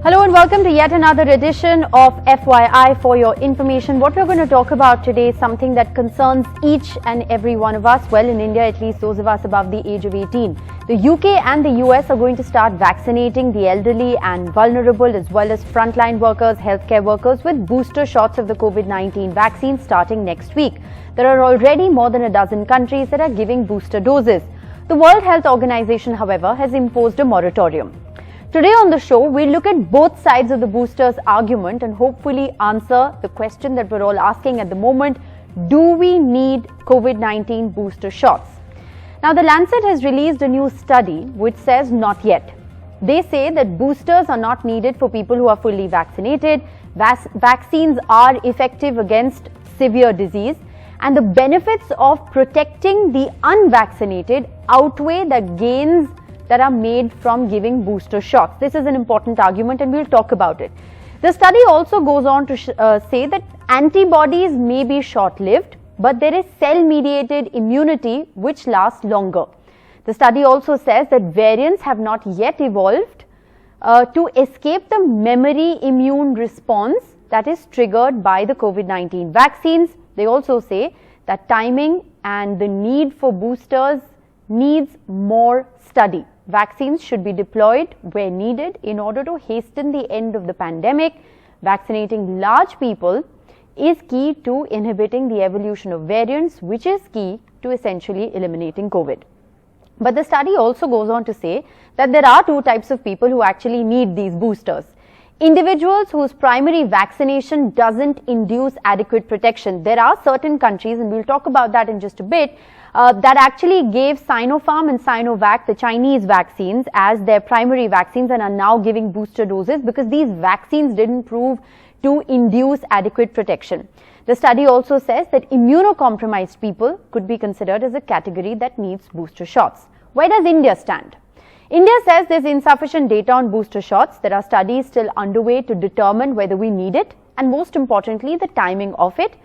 Hello and welcome to yet another edition of FYI. For your information, what we're going to talk about today is something that concerns each and every one of us. Well, in India, at least those of us above the age of 18. The UK and the US are going to start vaccinating the elderly and vulnerable as well as frontline workers, healthcare workers with booster shots of the Covid-19 vaccine starting next week. There are already more than a dozen countries that are giving booster doses. The World Health Organization, however, has imposed a moratorium. Today on the show, we'll look at both sides of the boosters argument and hopefully answer the question that we're all asking at the moment: do we need Covid-19 booster shots? Now, the Lancet has released a new study which says not yet. They say that boosters are not needed for people who are fully vaccinated. Vaccines are effective against severe disease, and the benefits of protecting the unvaccinated outweigh the gains that are made from giving booster shots. This is an important argument and we'll talk about it. The study also goes on to say that antibodies may be short-lived, but there is cell-mediated immunity which lasts longer. The study also says that variants have not yet evolved to escape the memory immune response that is triggered by the Covid-19 vaccines. They also say that timing and the need for boosters needs more study. Vaccines should be deployed where needed in order to hasten the end of the pandemic. Vaccinating large people is key to inhibiting the evolution of variants, which is key to essentially eliminating COVID. But the study also goes on to say that there are two types of people who actually need these boosters. Individuals whose primary vaccination doesn't induce adequate protection. There are certain countries, and we'll talk about that in just a bit, that actually gave Sinopharm and Sinovac, the Chinese vaccines, as their primary vaccines and are now giving booster doses because these vaccines didn't prove to induce adequate protection. The study also says that immunocompromised people could be considered as a category that needs booster shots. Where does India stand? India says there's insufficient data on booster shots. There are studies still underway to determine whether we need it and, most importantly, the timing of it.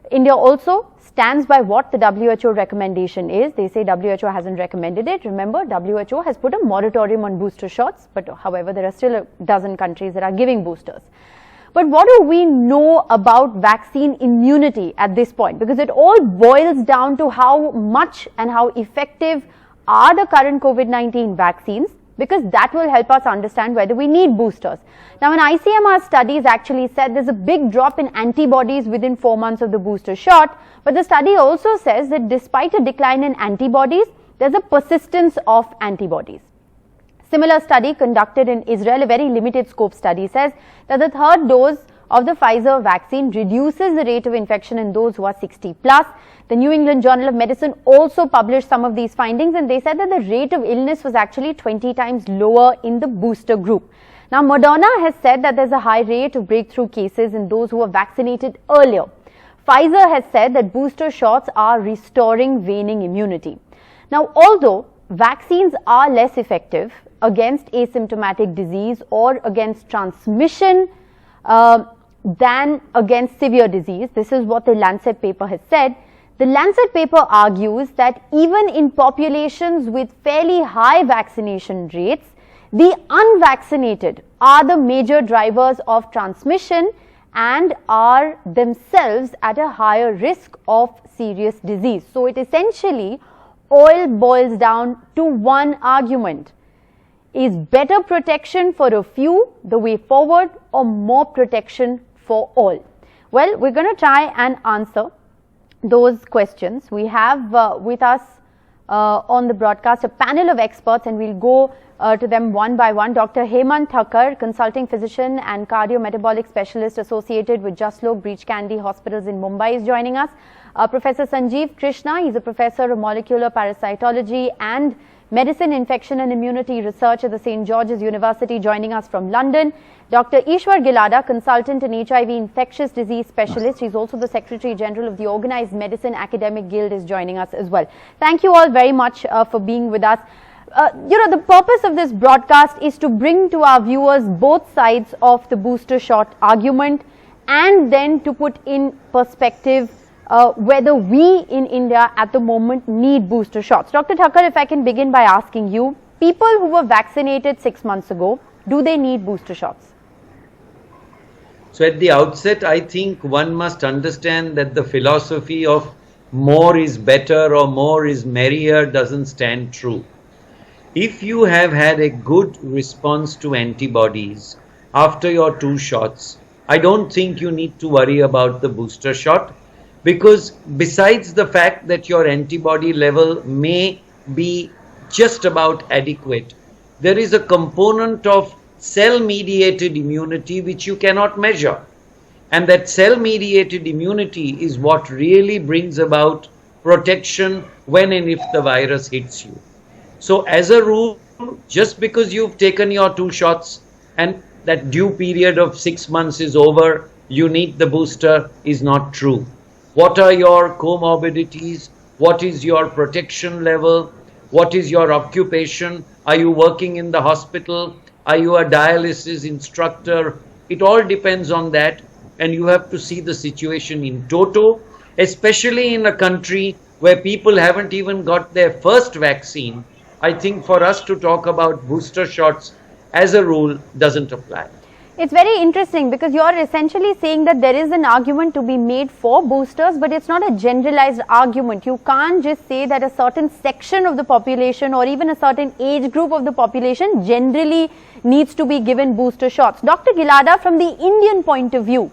India also stands by what the WHO recommendation is. They say WHO hasn't recommended it. Remember, WHO has put a moratorium on booster shots, but however, there are still a dozen countries that are giving boosters. But what do we know about vaccine immunity at this point? Because it all boils down to how much and how effective are the current Covid-19 vaccines, because that will help us understand whether we need boosters. Now, an ICMR studies actually said there's a big drop in antibodies within 4 months of the booster shot, but the study also says that despite a decline in antibodies, there's a persistence of antibodies. Similar study conducted in Israel, a very limited scope study, says that the third dose of the Pfizer vaccine reduces the rate of infection in those who are 60 plus. The New England Journal of Medicine also published some of these findings, and they said that the rate of illness was actually 20 times lower in the booster group. Now, Moderna has said that there's a high rate of breakthrough cases in those who were vaccinated earlier. Pfizer has said that booster shots are restoring waning immunity. Now, although vaccines are less effective against asymptomatic disease or against transmission than against severe disease, this is what the Lancet paper has said. The Lancet paper argues that even in populations with fairly high vaccination rates, the unvaccinated are the major drivers of transmission and are themselves at a higher risk of serious disease. So it essentially all boils down to one argument. Is better protection for a few the way forward, or more protection for all? Well, we're going to try and answer those questions. We have with us on the broadcast a panel of experts, and we'll go to them one by one. Dr. Hemant Thakkar, consulting physician and cardiometabolic specialist associated with Jaslok Breach Candy Hospitals in Mumbai, is joining us. Professor Sanjeev Krishna, he's a professor of molecular parasitology and medicine, infection and immunity research at the St. George's University, joining us from London. Dr. Ishwar Gilada, consultant and HIV infectious disease specialist. He's also the Secretary General of the Organized Medicine Academic Guild, is joining us as well. Thank you all very much for being with us. The purpose of this broadcast is to bring to our viewers both sides of the booster shot argument, and then to put in perspective whether we in India at the moment need booster shots. Dr. Thakkar, if I can begin by asking you, people who were vaccinated 6 months ago, do they need booster shots? So at the outset, I think one must understand that the philosophy of more is better or more is merrier doesn't stand true. If you have had a good response to antibodies after your 2 shots, I don't think you need to worry about the booster shot, because besides the fact that your antibody level may be just about adequate, there is a component of cell-mediated immunity which you cannot measure. And that cell-mediated immunity is what really brings about protection when and if the virus hits you. So as a rule, just because you've taken your 2 shots and that due period of 6 months is over, you need the booster is not true. What are your comorbidities? What is your protection level? What is your occupation? Are you working in the hospital? Are you a dialysis instructor? It all depends on that, and you have to see the situation in toto, especially in a country where people haven't even got their first vaccine. I think for us to talk about booster shots as a rule doesn't apply. It's very interesting because you're essentially saying that there is an argument to be made for boosters, but it's not a generalized argument. You can't just say that a certain section of the population or even a certain age group of the population generally needs to be given booster shots. Dr. Gilada, from the Indian point of view,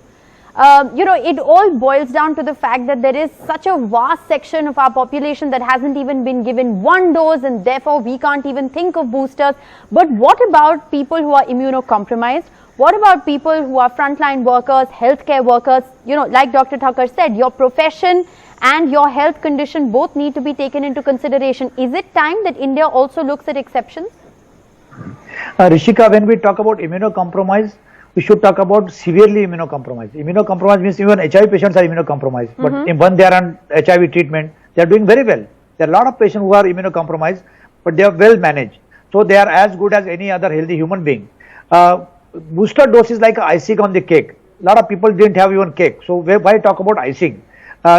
it all boils down to the fact that there is such a vast section of our population that hasn't even been given 1 dose, and therefore we can't even think of boosters. But what about people who are immunocompromised? What about people who are frontline workers, healthcare workers? Like Dr. Thakur said, your profession and your health condition both need to be taken into consideration. Is it time that India also looks at exceptions? Rishika, when we talk about immunocompromise, we should talk about severely immunocompromised. Immunocompromised means even HIV patients are immunocompromised. But when they are on HIV treatment, they are doing very well. There are a lot of patients who are immunocompromised, but they are well managed. So they are as good as any other healthy human being. Booster dose is like icing on the cake. A lot of people didn't have even cake. So why talk about icing?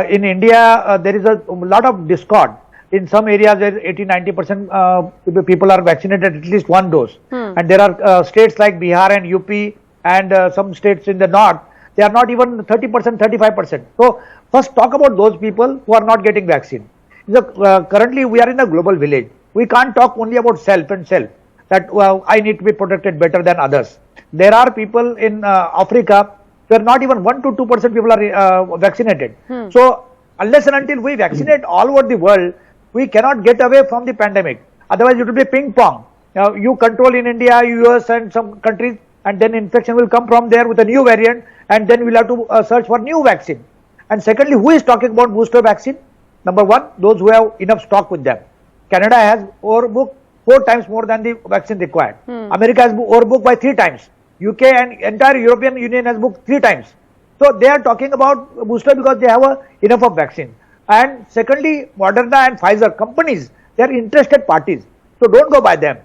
In India, there is a lot of discord. In some areas, 80-90% people are vaccinated at least 1 dose. And there are states like Bihar and UP and some states in the north, they are not even 30%, 35%. So first talk about those people who are not getting vaccine. Currently, we are in a global village. We can't talk only about self and self, that I need to be protected better than others. There are people in Africa where not even 1 to 2% people are vaccinated. So unless and until we vaccinate all over the world, we cannot get away from the pandemic. Otherwise, it will be ping pong. You control in India, US and some countries, and then infection will come from there with a new variant, and then we'll have to search for new vaccine. And secondly, who is talking about booster vaccine? Number 1, those who have enough stock with them. Canada has overbooked 4 times more than the vaccine required. America has overbooked by 3 times. UK and entire European Union has booked 3 times. So they are talking about booster because they have enough of vaccine. And secondly, Moderna and Pfizer companies, they are interested parties. So don't go by them.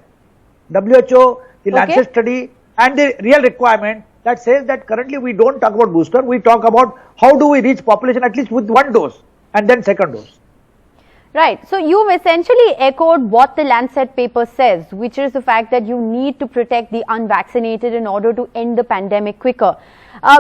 WHO, the Lancet study and the real requirement that says that currently we don't talk about booster, we talk about how do we reach population at least with 1 dose and then 2nd dose. Right. So you've essentially echoed what the Lancet paper says, which is the fact that you need to protect the unvaccinated in order to end the pandemic quicker.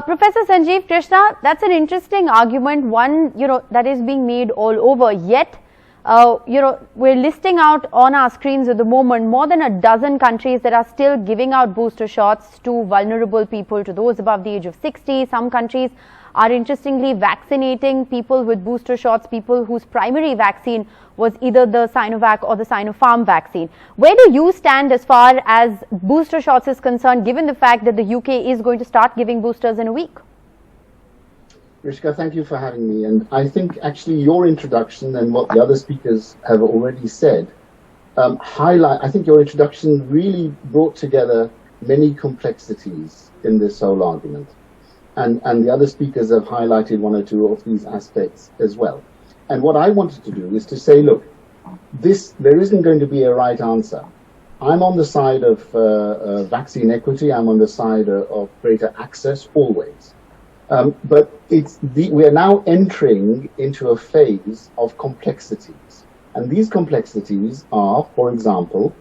Professor Sanjeev Krishna, that's an interesting argument, one, that is being made all over. Yet, we're listing out on our screens at the moment more than a dozen countries that are still giving out booster shots to vulnerable people, to those above the age of 60. Some countries are interestingly vaccinating people with booster shots, people whose primary vaccine was either the Sinovac or the Sinopharm vaccine. Where do you stand as far as booster shots is concerned, given the fact that the UK is going to start giving boosters in a week? Rishka, thank you for having me. And I think actually your introduction and what the other speakers have already said I think your introduction really brought together many complexities in this whole argument. And the other speakers have highlighted 1 or 2 of these aspects as well. And what I wanted to do is to say, look, there isn't going to be a right answer. I'm on the side of vaccine equity. I'm on the side of greater access always. But we are now entering into a phase of complexities. And these complexities are, for example,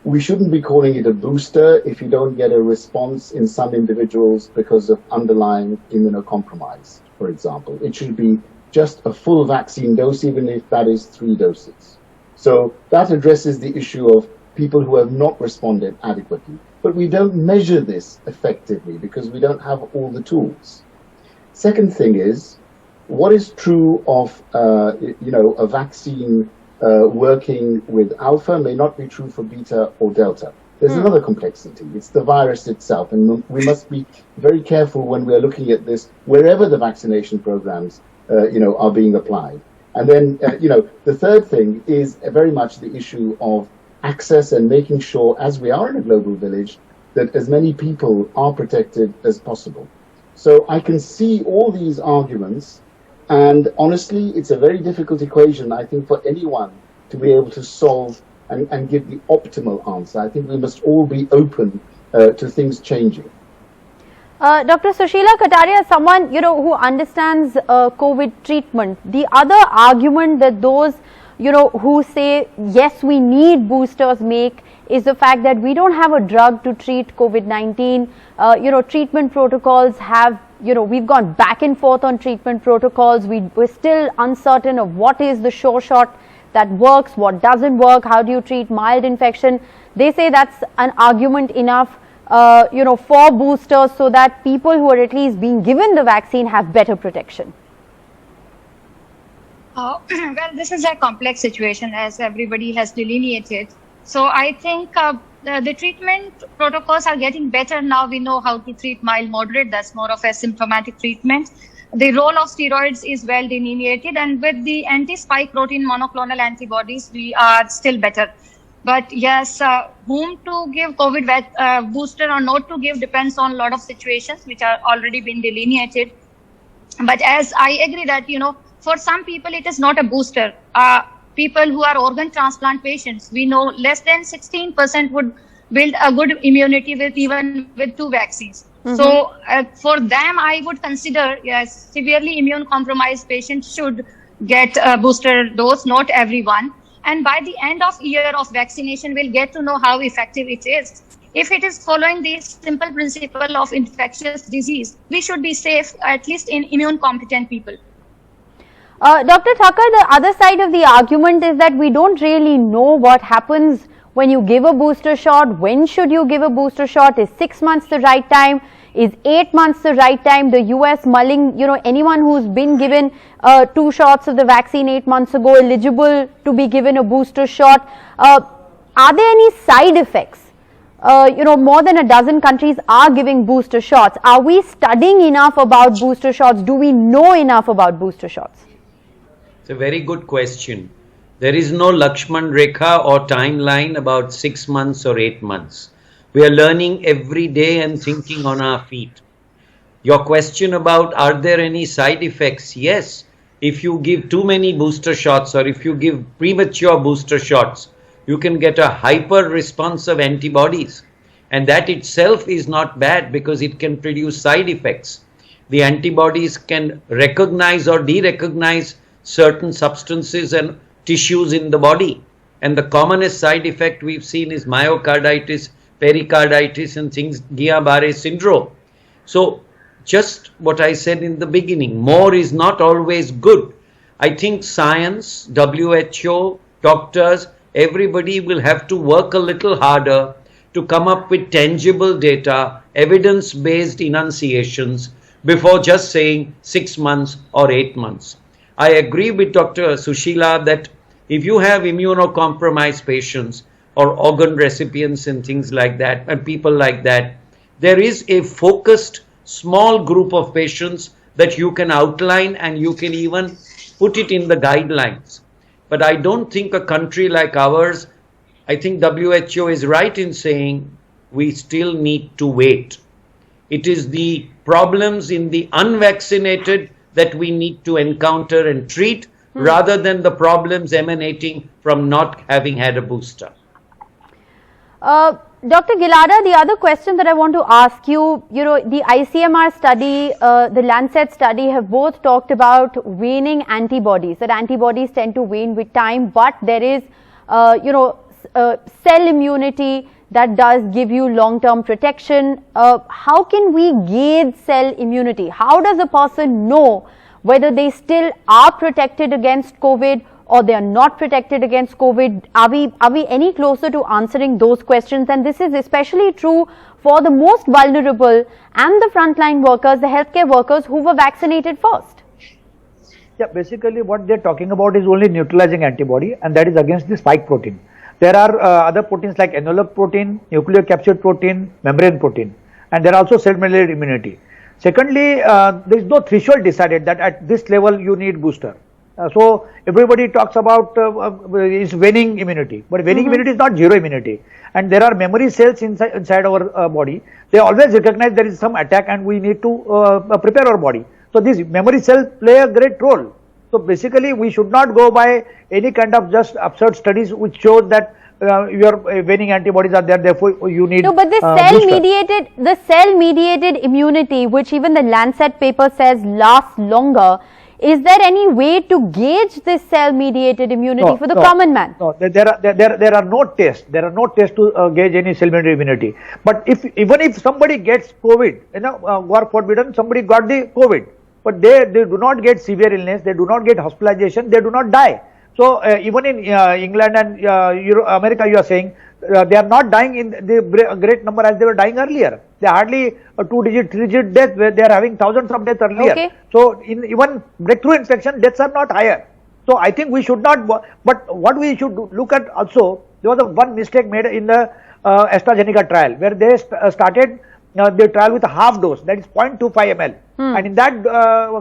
we shouldn't be calling it a booster if you don't get a response in some individuals because of underlying immunocompromise, for example. It should be just a full vaccine dose, even if that is 3 doses. So that addresses the issue of people who have not responded adequately. But we don't measure this effectively because we don't have all the tools. Second thing is, what is true of a vaccine working with alpha may not be true for beta or delta. There's another complexity. It's the virus itself, and we must be very careful when we're looking at this wherever the vaccination programs are being applied. And then the third thing is very much the issue of access and making sure, as we are in a global village, that as many people are protected as possible. So I can see all these arguments, and honestly, it's a very difficult equation, I think, for anyone to be able to solve and give the optimal answer. I think we must all be open to things changing. Dr. Sushila Kataria, someone who understands COVID treatment, the other argument that those who say yes, we need boosters make is the fact that we don't have a drug to treat COVID-19. Treatment protocols have, we've gone back and forth on treatment protocols. We're still uncertain of what is the sure shot that works, what doesn't work, how do you treat mild infection. They say that's an argument enough, for boosters so that people who are at least being given the vaccine have better protection. Well, this is a complex situation, as everybody has delineated. So I think the treatment protocols are getting better now. We know how to treat mild, moderate. That's more of a symptomatic treatment. The role of steroids is well delineated, and with the anti-spike protein monoclonal antibodies, we are still better. But yes, whom to give COVID booster or not to give depends on a lot of situations which are already been delineated. But as I agree that, for some people it is not a booster. People who are organ transplant patients, we know less than 16% would build a good immunity even with 2 vaccines. So for them, I would consider, yes, severely immune compromised patients should get a booster dose, not everyone. And by the end of year of vaccination, we'll get to know how effective it is. If it is following the simple principle of infectious disease, we should be safe, at least in immune competent people. Dr. Thakur, the other side of the argument is that we don't really know what happens when you give a booster shot. When should you give a booster shot? Is 6 months the right time? Is 8 months the right time? The US mulling, anyone who's been given 2 shots of the vaccine 8 months ago eligible to be given a booster shot. Are there any side effects? More than a dozen countries are giving booster shots. Are we studying enough about booster shots? Do we know enough about booster shots? It's a very good question. There is no Lakshman Rekha or timeline about 6 months or 8 months. We are learning every day and thinking on our feet. Your question about are there any side effects? Yes. If you give too many booster shots or if you give premature booster shots, you can get a hyper response of antibodies. And that itself is not bad because it can produce side effects. The antibodies can recognize or de-recognize certain substances and tissues in the body. And the commonest side effect we've seen is myocarditis, pericarditis and things, Guillain-Barré syndrome. So just what I said in the beginning, more is not always good. I think science, WHO, doctors, everybody will have to work a little harder to come up with tangible data, evidence-based enunciations before just saying 6 months or 8 months. I agree with Dr. Sushila that if you have immunocompromised patients or organ recipients and things like that, and people like that, there is a focused small group of patients that you can outline and you can even put it in the guidelines. But I don't think a country like ours, I think WHO is right in saying we still need to wait. It is the problems in the unvaccinated that we need to encounter and treat rather than the problems emanating from not having had a booster. Dr. Gilada, the other question that I want to ask you, the ICMR study, the Lancet study have both talked about waning antibodies, that antibodies tend to wane with time, but there is, cell immunity that does give you long-term protection. How can we gauge cell immunity? How does a person know whether they still are protected against COVID or they are not protected against COVID? Are we any closer to answering those questions? And this is especially true for the most vulnerable and the frontline workers, the healthcare workers who were vaccinated first. Yeah, basically what they're talking about is only neutralizing antibody, and that is against the spike protein. There are other proteins like envelope protein, nucleocapsid protein, membrane protein, and there are also cell-mediated immunity. Secondly, there is no threshold decided that at this level you need booster. So everybody talks about is waning immunity, but waning immunity is not zero immunity. And there are memory cells inside our body. They always recognize there is some attack and we need to prepare our body. So these memory cells play a great role. So basically we should not go by any kind of just absurd studies which show that your waning antibodies are there, therefore you need. No, but the cell-mediated immunity, which even the Lancet paper says lasts longer, is there any way to gauge this cell-mediated immunity for the common man? No, there are no tests. There are no tests to gauge any cell-mediated immunity. But even if somebody gets COVID, God forbidden, somebody got the COVID, but they do not get severe illness, they do not get hospitalization, they do not die. So even in England and America, you are saying they are not dying in the great number as they were dying earlier. They are hardly a 2-digit, 3-digit death where they are having thousands of deaths earlier. Okay. So in even breakthrough infection, deaths are not higher. So I think we should not. But what we should look at also, there was one mistake made in the AstraZeneca trial where they started the trial with a half dose, that is 0.25 ml, and in that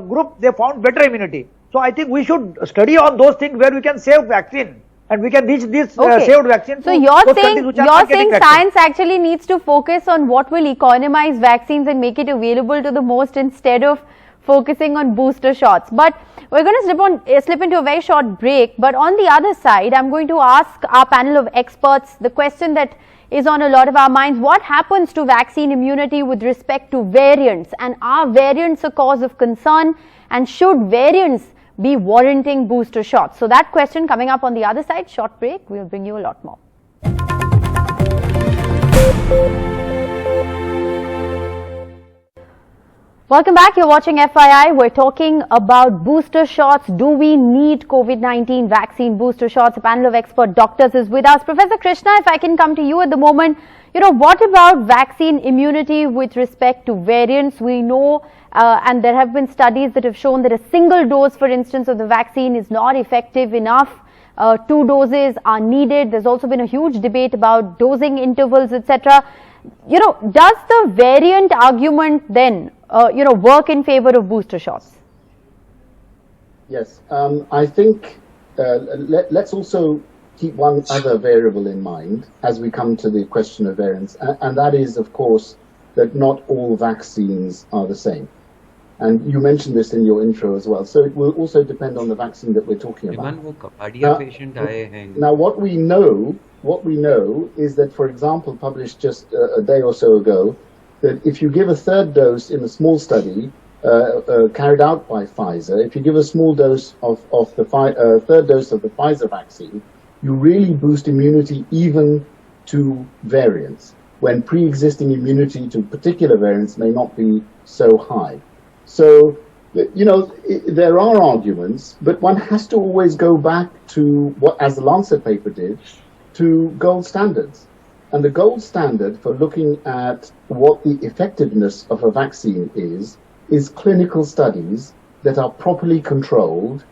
group they found better immunity. So I think we should study on those things where we can save vaccine and we can reach this saved vaccine. So you're saying science actually needs to focus on what will economize vaccines and make it available to the most instead of focusing on booster shots. But we're going to slip into a very short break. But on the other side, I'm going to ask our panel of experts the question that is on a lot of our minds. What happens to vaccine immunity with respect to variants? And are variants a cause of concern? And should variants be warranting booster shots? So that question coming up on the other side. Short break. We'll bring you a lot more. Welcome back. You're watching FYI. We're talking about booster shots. Do we need COVID-19 vaccine booster shots? A panel of expert doctors is with us. Professor Krishna, if I can come to you at the moment, what about vaccine immunity with respect to variants? We know and there have been studies that have shown that a single dose, for instance, of the vaccine is not effective enough. 2 doses are needed. There's also been a huge debate about dosing intervals, etc. Does the variant argument then, work in favor of booster shots? Yes, I think let's also keep one other variable in mind as we come to the question of variants, and that is, of course, that not all vaccines are the same. And you mentioned this in your intro as well. So it will also depend on the vaccine that we're talking about. Now, what we know is that, for example, published just a day or so ago, that if you give a third dose in a small study carried out by Pfizer, if you give a small dose of the third dose of the Pfizer vaccine, you really boost immunity even to variants, when pre-existing immunity to particular variants may not be so high. So, there are arguments, but one has to always go back to what, as the Lancet paper did, to gold standards. And the gold standard for looking at what the effectiveness of a vaccine is clinical studies that are properly controlled,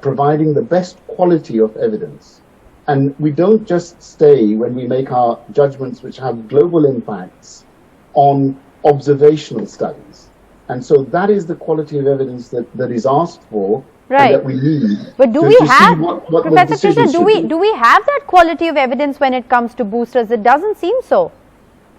providing the best quality of evidence. And we don't just stay, when we make our judgments which have global impacts, on observational studies. And so that is the quality of evidence that is asked for, and that we need. But do we have, Professor Krishna, do we have that quality of evidence when it comes to boosters? It doesn't seem so.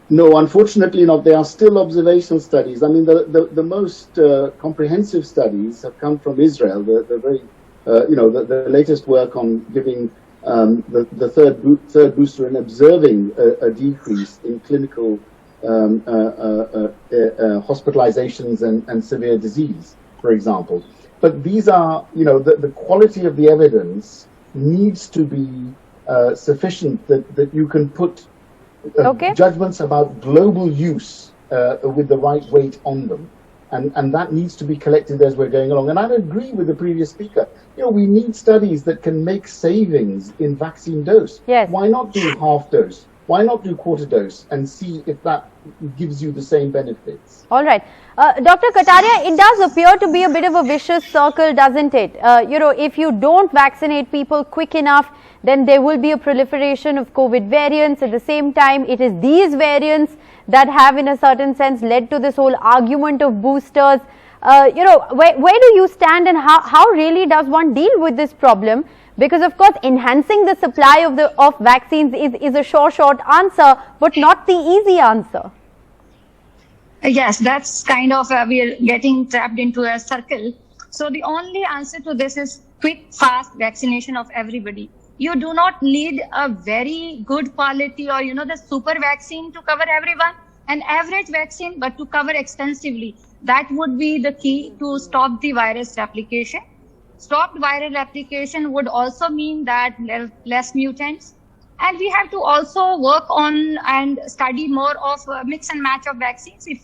No, unfortunately not. They are still observational studies. I mean, the most comprehensive studies have come from Israel. The very, the latest work on giving the third booster and observing a decrease in clinical hospitalizations and severe disease, for example. But these are, the quality of the evidence needs to be sufficient that you can put Okay. judgments about global use with the right weight on them. And that needs to be collected as we're going along. And I agree with the previous speaker. We need studies that can make savings in vaccine dose. Yes. Why not do half dose? Why not do quarter dose and see if that gives you the same benefits? All right. Dr. Kataria, it does appear to be a bit of a vicious circle, doesn't it? If you don't vaccinate people quick enough, then there will be a proliferation of COVID variants. At the same time, it is these variants that have, in a certain sense, led to this whole argument of boosters. Where do you stand, and how really does one deal with this problem? Because, of course, enhancing the supply of vaccines is a short answer, but not the easy answer. Yes, that's kind of, we're getting trapped into a circle. So the only answer to this is quick, fast vaccination of everybody. You do not need a very good quality or, the super vaccine to cover everyone, an average vaccine, but to cover extensively. That would be the key to stop the virus replication. Stopped viral replication would also mean that less mutants. And we have to also work on and study more of mix and match of vaccines. If,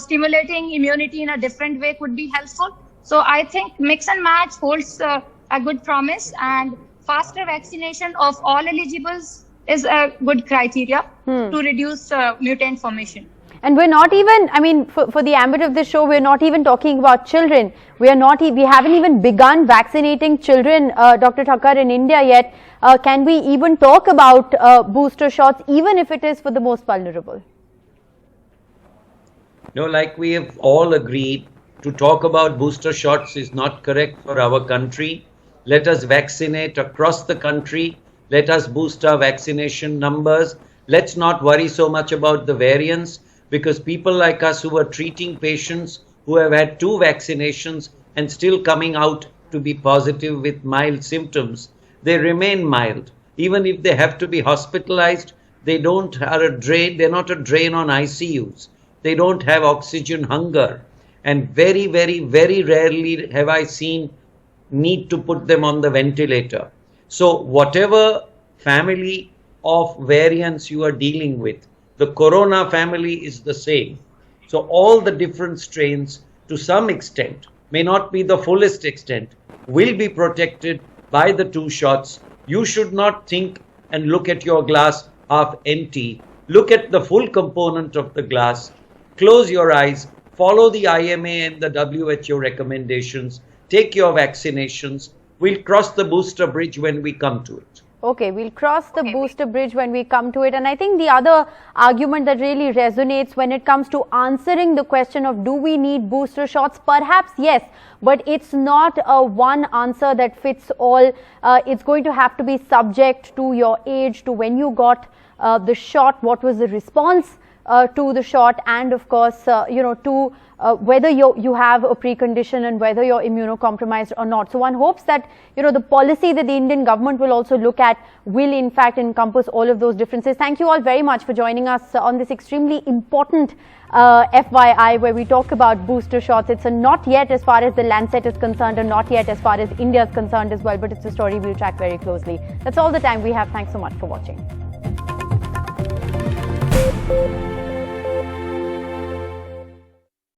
stimulating immunity in a different way could be helpful. So I think mix and match holds a good promise, and faster vaccination of all eligibles is a good criteria to reduce mutant formation. And we're not even, for the ambit of this show, we're not even talking about children. We haven't even begun vaccinating children, Dr. Thakkar, in India yet. Can we even talk about booster shots, even if it is for the most vulnerable? No, like we have all agreed, to talk about booster shots is not correct for our country. Let us vaccinate across the country. Let us boost our vaccination numbers. Let's not worry so much about the variants, because people like us who are treating patients who have had 2 vaccinations and still coming out to be positive with mild symptoms, they remain mild. Even if they have to be hospitalized, they're not a drain on ICUs. They don't have oxygen hunger. And very, very, very rarely have I seen need to put them on the ventilator. So whatever family of variants you are dealing with, the corona family is the same. So all the different strains, to some extent, may not be the fullest extent, will be protected by the 2 shots. You should not think and look at your glass half empty. Look at the full component of the glass. Close your eyes, follow the IMA and the WHO recommendations, take your vaccinations. We'll cross the booster bridge when we come to it. Okay, we'll cross the booster bridge when we come to it. And I think the other argument that really resonates when it comes to answering the question of do we need booster shots, perhaps yes, but it's not a one answer that fits all. It's going to have to be subject to your age, to when you got the shot, what was the response to the shot, and of course, to whether you have a precondition and whether you're immunocompromised or not. So one hopes that, the policy that the Indian government will also look at will in fact encompass all of those differences. Thank you all very much for joining us on this extremely important FYI, where we talk about booster shots. It's a not yet as far as the Lancet is concerned, and not yet as far as India is concerned as well, but it's a story we'll track very closely. That's all the time we have. Thanks so much for watching.